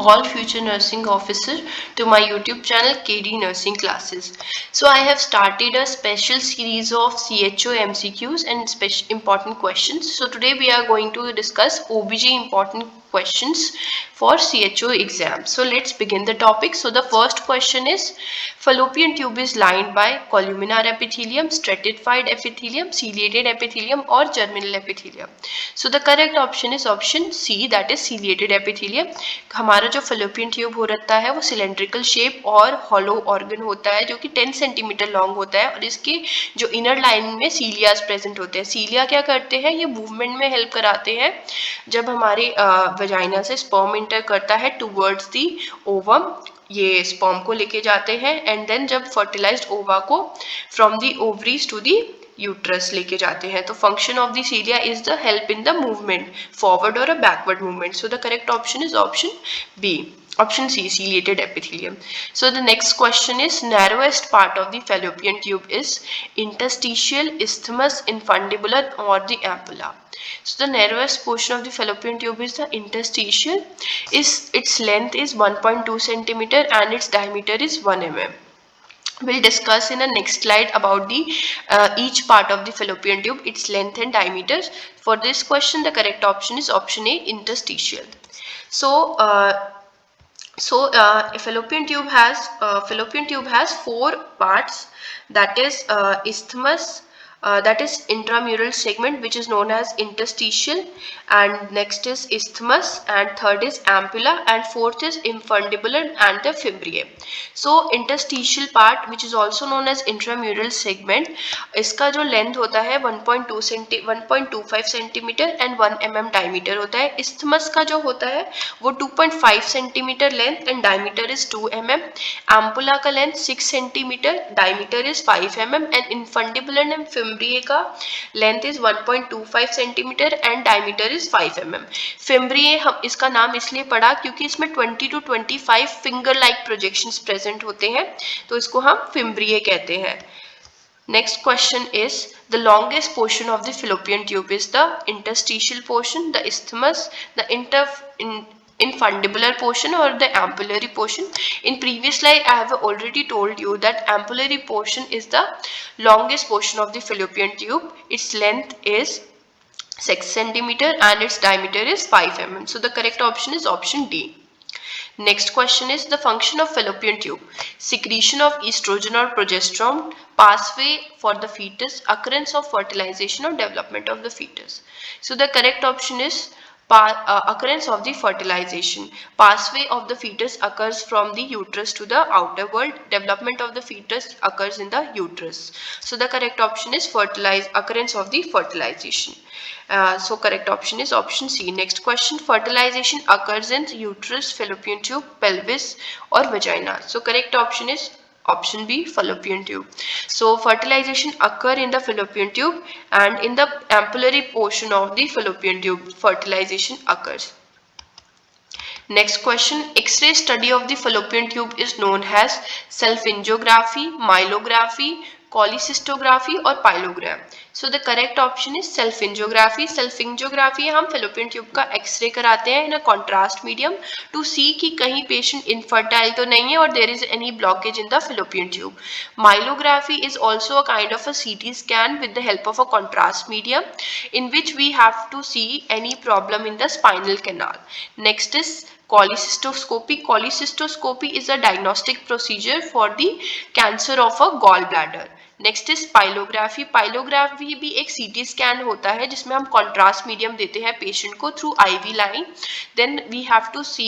all future nursing officer to my YouTube channel KD Nursing Classes. So I have started a special series of CHO MCQs and special important questions. So today we are going to discuss OBG important questions for CHO exam. So let's begin the topic. So the first question is, fallopian tube is lined by columnar epithelium, stratified epithelium, ciliated epithelium or germinal epithelium. So the correct option is option C, that is ciliated epithelium. हमारा जो fallopian tube हो रहता है वो cylindrical shape और hollow organ होता है जो कि 10 सेंटीमीटर लॉन्ग होता है और इसके जो इनर लाइन में सीलियास प्रेजेंट होते हैं. सीलिया क्या करते हैं? ये मूवमेंट में हेल्प कराते हैं जब हमारे वजाइना से स्पर्म इंटर करता है टूवर्ड्स दी ओवम, ये स्पर्म को लेके जाते हैं एंड देन जब फर्टिलाइज्ड ओवा को from the ovaries to the uterus लेके जाते हैं. तो function of the cilia is the help in the movement, forward और a backward movement. So the correct option is option B, option C, ciliated epithelium. So the next question is, narrowest part of the fallopian tube is interstitial, isthmus, infundibular or the ampulla. So the narrowest portion of the fallopian tube is the interstitial. Its length is 1.2 centimeter and its diameter is 1 mm. We'll discuss in the next slide about the each part of the fallopian tube, its length and diameter. For this question, the correct option is option A, interstitial. So a fallopian tube has four parts, that is isthmus, that is intramural segment, which is known as interstitial, and next is isthmus, and third is ampulla, and fourth is infundibular and the fimbriae. So interstitial part, which is also known as intramural segment, इसका जो length होता है 1.25 centimetre and 1 mm diameter होता है. isthmus का जो होता है वो 2.5 centimetre length and diameter is 2 mm. ampulla का length 6 centimetre, diameter is 5 mm and infundibular and fimbriae का length is 1.25 centimetre and diameter is 5 mm. fimbriae हम इसका नाम इसलिए पड़ा क्योंकि इसमें 20 to 25 finger like projections present होते हैं, तो इसको हम fimbriae कहते हैं. Next question is, the longest portion of the fallopian tube is the interstitial portion, the isthmus, the infundibular portion or the ampullary portion. In previous slide I have already told you that ampullary portion is the longest portion of the fallopian tube. Its length is 6 centimeter and its diameter is 5 mm. So the correct option is option D. Next question is, the function of fallopian tube: secretion of estrogen or progesterone, pathway for the fetus, occurrence of fertilization or development of the fetus. So the correct option is occurrence of the fertilization. Pathway of the fetus occurs from the uterus to the outer world. Development of the fetus occurs in the uterus. So the correct option is occurrence of the fertilization. So correct option is option C. Next question, fertilization occurs in uterus, fallopian tube, pelvis or vagina. So correct option is option B, fallopian tube. So fertilization occur in the fallopian tube and in the ampullary portion of the fallopian tube fertilization occurs. Next question, X-ray study of the fallopian tube is known as self-angiography, myelography, cholecystography और pylogram. So the correct option is self-angiography. Self-angiography हम fallopian tube का X-ray कराते हैं in a contrast medium to see कि कहीं patient infertile तो नहीं है और there is any blockage in the fallopian tube. Myelography is also a kind of a CT scan with the help of a contrast medium in which we have to see any problem in the spinal canal. Next is cholecystoscopy. Cholecystoscopy is a diagnostic procedure for the cancer of a gallbladder. Next is pyelography. Pyelography भी एक CT scan होता है जिसमें हम contrast medium देते हैं patient को through IV line. Then we have to see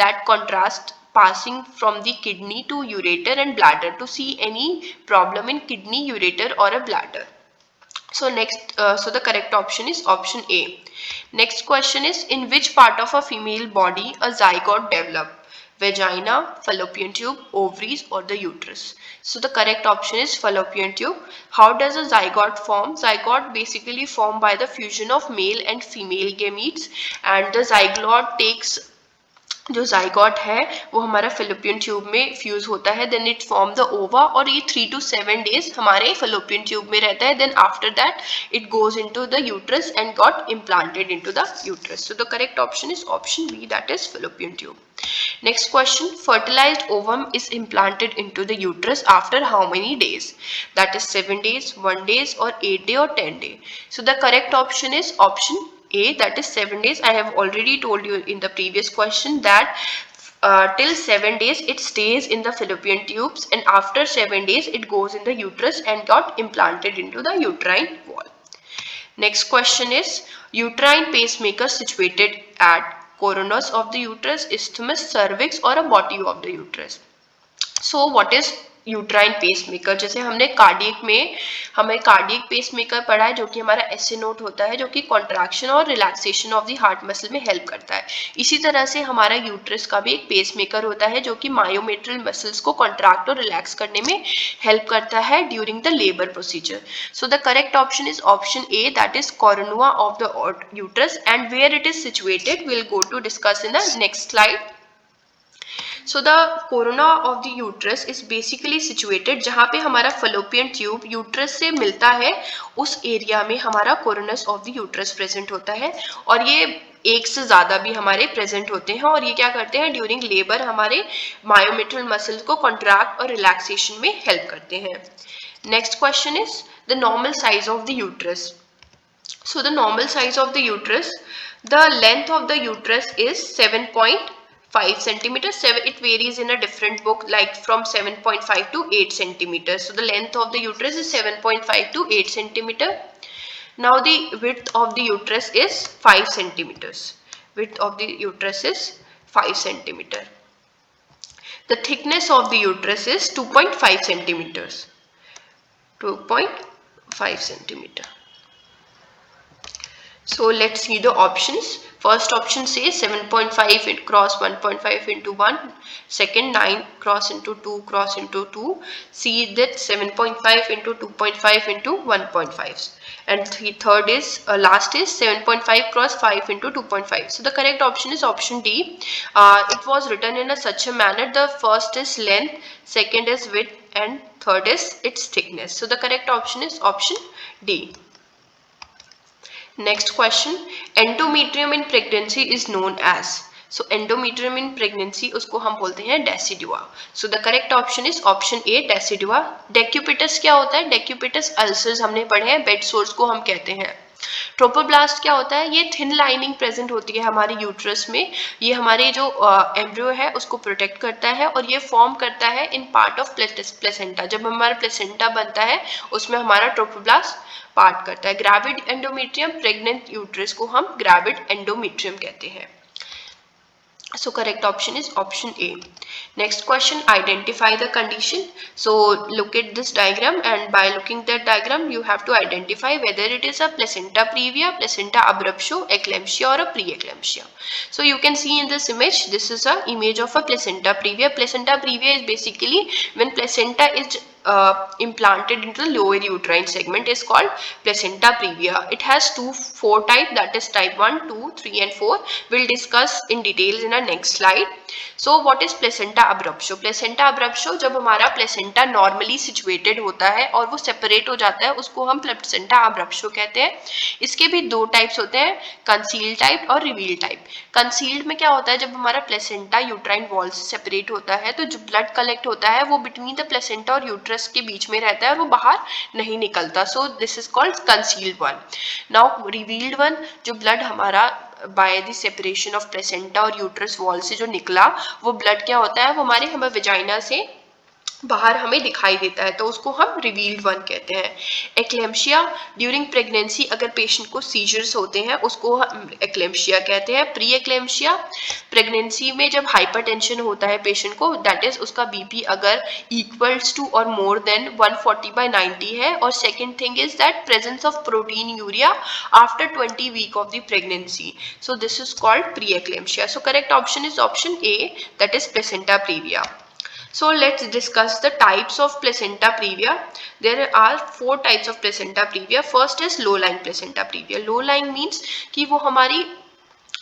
that contrast passing from the kidney to ureter and bladder to see any problem in kidney, ureter or a bladder. So so the correct option is option A. Next question is, in which part of a female body a zygote develop? Vagina, fallopian tube, ovaries or the uterus. So the correct option is fallopian tube. How does a zygote form? Zygote basically formed by the fusion of male and female gametes, and the zygote takes जो zygote है वो हमारा fallopian tube में fuse होता है, then it form the ओवा, और ये 3 to 7 डेज हमारे फेलोपियन ट्यूब में रहता है, then after that it goes into the uterus and got implanted into the uterus. So the correct option is option B, that is fallopian tube. Next question, fertilized ovum is implanted into the uterus after how many days? That is 7 days, 1 days, or 8 day, or 10 day. So the correct option is option A, that is 7 days. I have already told you in the previous question that till 7 days it stays in the fallopian tubes, and after 7 days it goes in the uterus and got implanted into the uterine wall. Next question is, uterine pacemaker situated at coronus of the uterus, isthmus, cervix, or a body of the uterus. So what is uterine pacemaker? जैसे हमने cardiac में हमें cardiac pacemaker पढ़ा है, जो कि हमारा S A note होता है, जो कि कॉन्ट्रैक्शन और relaxation of the heart muscle में हेल्प करता है. इसी तरह से हमारा यूट्रस का भी एक पेसमेकर होता है, जो कि मायोमेट्रियल मसल्स को कॉन्ट्रैक्ट और रिलैक्स करने में हेल्प करता है during the labour procedure. So the correct option is option A, that is cornua of the uterus, and where it is situated will go to discuss in the next slide. So the corona of the uterus is basically situated जहाँ पे हमारा fallopian tube uterus से मिलता है, उस area में हमारा Kourounis of the uterus present होता है. और ये एक से ज्यादा भी हमारे प्रेजेंट होते हैं, और ये क्या करते हैं ड्यूरिंग लेबर हमारे मायोमेट्रियल मसल्स को कॉन्ट्रैक्ट और रिलैक्सेशन में हेल्प करते हैं. Next question is the normal size of the uterus. So the normal size of the uterus, the length of the uterus is 7.5 centimeters. It varies in a different book, like from 7.5 to 8 centimeters. So the length of the uterus is 7.5 to 8 centimeter. Now the width of the uterus is 5 centimeters. Width of the uterus is 5 centimeter. The thickness of the uterus is 2.5 centimeters. 2.5 centimeter. So let's see the options. First option says 7.5 cross 1.5 into 1. Second, 9 cross into 2 cross into 2. See that 7.5 into 2.5 into 1.5. And third is last is 7.5 cross 5 into 2.5. So the correct option is option D. It was written in such a manner. The first is length, second is width, and third is its thickness. So the correct option is option D. Next question, endometrium in pregnancy is known as. So endometrium in pregnancy उसको हम बोलते हैं decidua. So the correct option is option A, decidua. Decubitus क्या होता है? डेक्यूपिटस ulcers हमने पढ़े हैं, बेड सोर्स को हम कहते हैं. ट्रोपोब्लास्ट क्या होता है? ये थिन लाइनिंग प्रेजेंट होती है हमारे यूट्रस में. ये हमारे जो एम्ब्रियो है उसको प्रोटेक्ट करता है, और ये फॉर्म करता है इन पार्ट ऑफ प्लेसेंटा. जब हमारा प्लेसेंटा बनता है उसमें हमारा ट्रोपोब्लास्ट पार्ट करता है. ग्रेविड एंडोमेट्रियम, प्रेग्नेंट यूट्रस को हम ग्रेविड एंडोमेट्रियम कहते हैं. So correct option is option A. Next question, identify the condition. So look at this diagram, and by looking at that diagram you have to identify whether it is a placenta previa, placenta abruptio, eclampsia, or a preeclampsia. So you can see in this image, this is a image of a placenta previa. Placenta previa is basically when placenta is implanted into the lower uterine segment, is called placenta previa. It has four types, that is type 1, 2, 3 and 4. We'll discuss in details in our next slide. So what is placenta abruptio? Placenta abruptio जब हमारा placenta normally situated होता है और वो separate हो जाता है, उसको हम placenta abruptio कहते हैं. इसके भी दो types होते हैं, concealed type और revealed type. Concealed में क्या होता है? जब हमारा placenta uterine wall से separate होता है तो जो blood collect होता है वो between the placenta और uterus के बीच में रहता है और वो बाहर नहीं निकलता. So this is called concealed one. Now revealed one, जो blood हमारा by the separation of placenta और यूट्रस वॉल से जो निकला, वो ब्लड क्या होता है? वो हमारे वेजाइना से बाहर हमें दिखाई देता है, तो उसको हम रिवील्ड वन कहते हैं. एक्लेम्शिया, ड्यूरिंग प्रेगनेंसी अगर पेशेंट को सीजर्स होते हैं उसको हम एक्लेम्शिया कहते हैं. प्री एक्लेम्शिया, प्रेगनेंसी में जब हाइपरटेंशन होता है पेशेंट को, दैट इज उसका बीपी अगर इक्वल्स टू और मोर देन 140/90 है. और second thing is that presence of protein urea after 20 week of the pregnancy. So this is called preeclampsia. So correct option is option A, that is placenta previa. So let's discuss the types of placenta previa. There are 4 types of placenta previa. First is low lying placenta previa. Low lying means कि वो हमारी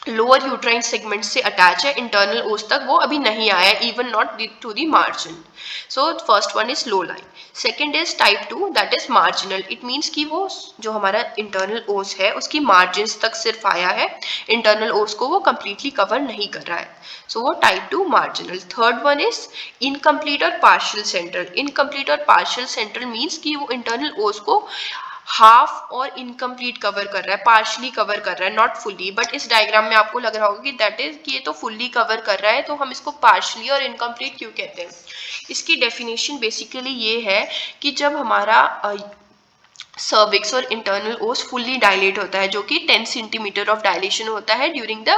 lower uterine segment से attach है, internal os तक वो अभी नहीं आया, even not to the margin. So first one is low line. Second is type 2, that is marginal. It means कि वो जो हमारा इंटरनल ओस है उसकी मार्जिन तक सिर्फ आया है, इंटरनल ओस को वो कंप्लीटली कवर नहीं कर रहा है. सो वो type 2 marginal. Third one is incomplete और पार्शियल सेंट्रल. इनकम्प्लीट और पार्शियल सेंट्रल मीन्स कि वो इंटरनल ओस को हाफ और इनकम्प्लीट कवर कर रहा है, पार्शली कवर कर रहा है, नॉट फुल्ली. बट इस डायग्राम में आपको लग रहा होगा कि दैट इज कि ये तो फुल्ली कवर कर रहा है, तो हम इसको पार्शली और इनकम्प्लीट क्यों कहते हैं. इसकी डेफिनेशन बेसिकली ये है कि जब हमारा सर्विक्स और इंटरनल ओस फुल्ली डायलेट होता है, जो कि 10 सेंटीमीटर ऑफ डायलेशन होता है ड्यूरिंग द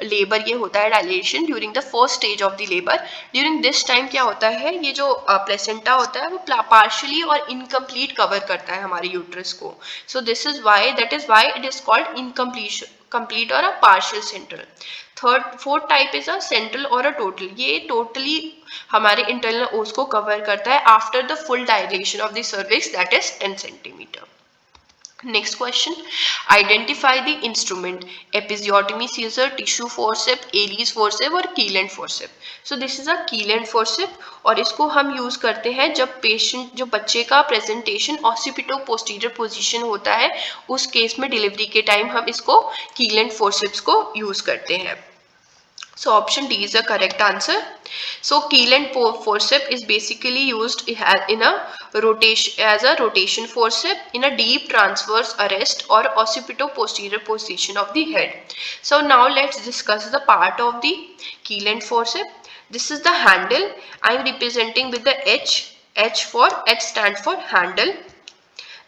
लेबर. ये होता है dilation during the first stage of the labour. During this time क्या होता है, ये जो प्लेसेंटा होता है वो पार्शियली और इनकम्प्लीट कवर करता है हमारे यूट्रस को. So this is why, that is why it is called incompletion, complete और a partial central. Fourth type is a central और अ टोटल. ये टोटली हमारे इंटरनल ओस को कवर करता है after the full dilation of the cervix, that is 10 centimetre. Next question, identify the instrument: episiotomy scissor, tissue forceps, Aries forceps और Keyland forceps. So this is a Keyland forceps और इसको हम use करते हैं जब patient, जो बच्चे का प्रेजेंटेशन ऑसिपिटो पोस्टीरियर पोजीशन होता है, उस केस में डिलीवरी के टाइम हम इसको Keyland forceps को यूज करते हैं. So option D is the correct answer. So Keyland forceps is basically used in a rotation, as a rotation forceps in a deep transverse arrest or occipito-posterior position of the head. So now let's discuss the part of the Keyland forceps. This is the handle. I am representing with the H. H stands for handle.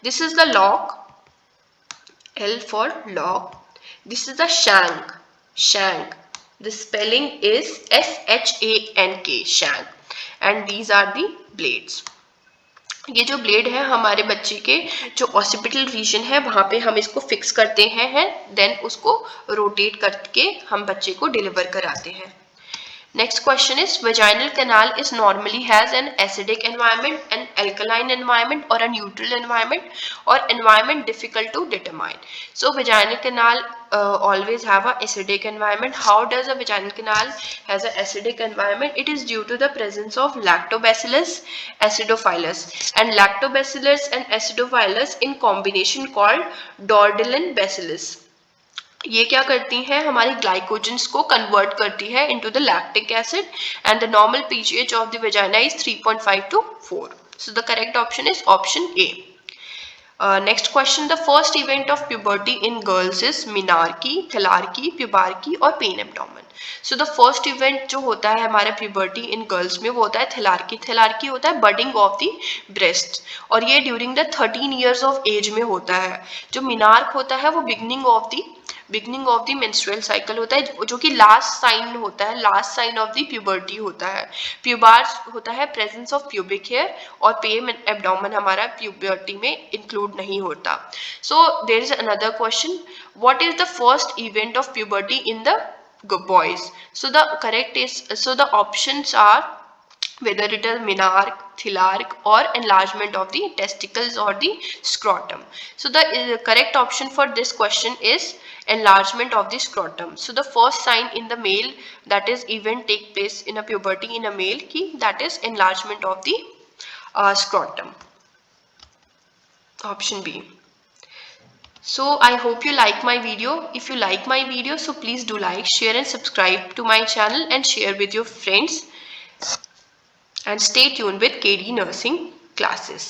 This is the lock. L for lock. This is the shank. The spelling is SHANK, shank. And these are the blades. ये जो blade है हमारे बच्चे के जो occipital reason है वहां पे हम इसको फिक्स करते हैं, देन उसको रोटेट करके हम बच्चे को डिलीवर कराते हैं. Next question is, vaginal canal is normally has an acidic environment, an alkaline environment or a neutral environment, or environment difficult to determine. So vaginal canal always have a acidic environment. How does a vaginal canal has an acidic environment? It is due to the presence of lactobacillus acidophilus, and lactobacillus and acidophilus in combination called Dordelin bacillus. ये क्या करती हैं, हमारी ग्लाइकोजेंस को convert करती है into the lactic acid, and the normal pH of the vagina is 3.5 to 4. So the correct option is option A. Next question, the first event of puberty in girls is menarche, thelarche, pubarche और pain abdomen. So the first event जो होता है हमारे puberty in girls में वो होता है थैलार्की. थैलार्की होता है बडिंग ऑफ द ब्रेस्ट, और ये during the 13 years of age में होता है. जो मिनार्क होता है वो beginning of the menstrual cycle होता है, जो कि लास्ट साइन होता है, last sign of the puberty होता है. प्यूबार्स होता है प्रेजेंस ऑफ प्यूबिक हेयर, और पेन एब्डोमेन हमारा प्यूबर्टी में इंक्लूड नहीं होता. So there is another question, what is the first event of puberty in the boys? So the options are whether it is menarche, thalarche or enlargement of the testicles or the scrotum. So the correct option for this question is enlargement of the scrotum. So the first sign in the male, that is event take place in a puberty in a male, that is enlargement of the scrotum. Option B. So I hope you like my video. If you like my video, so please do like, share and subscribe to my channel and share with your friends. And stay tuned with KD Nursing classes.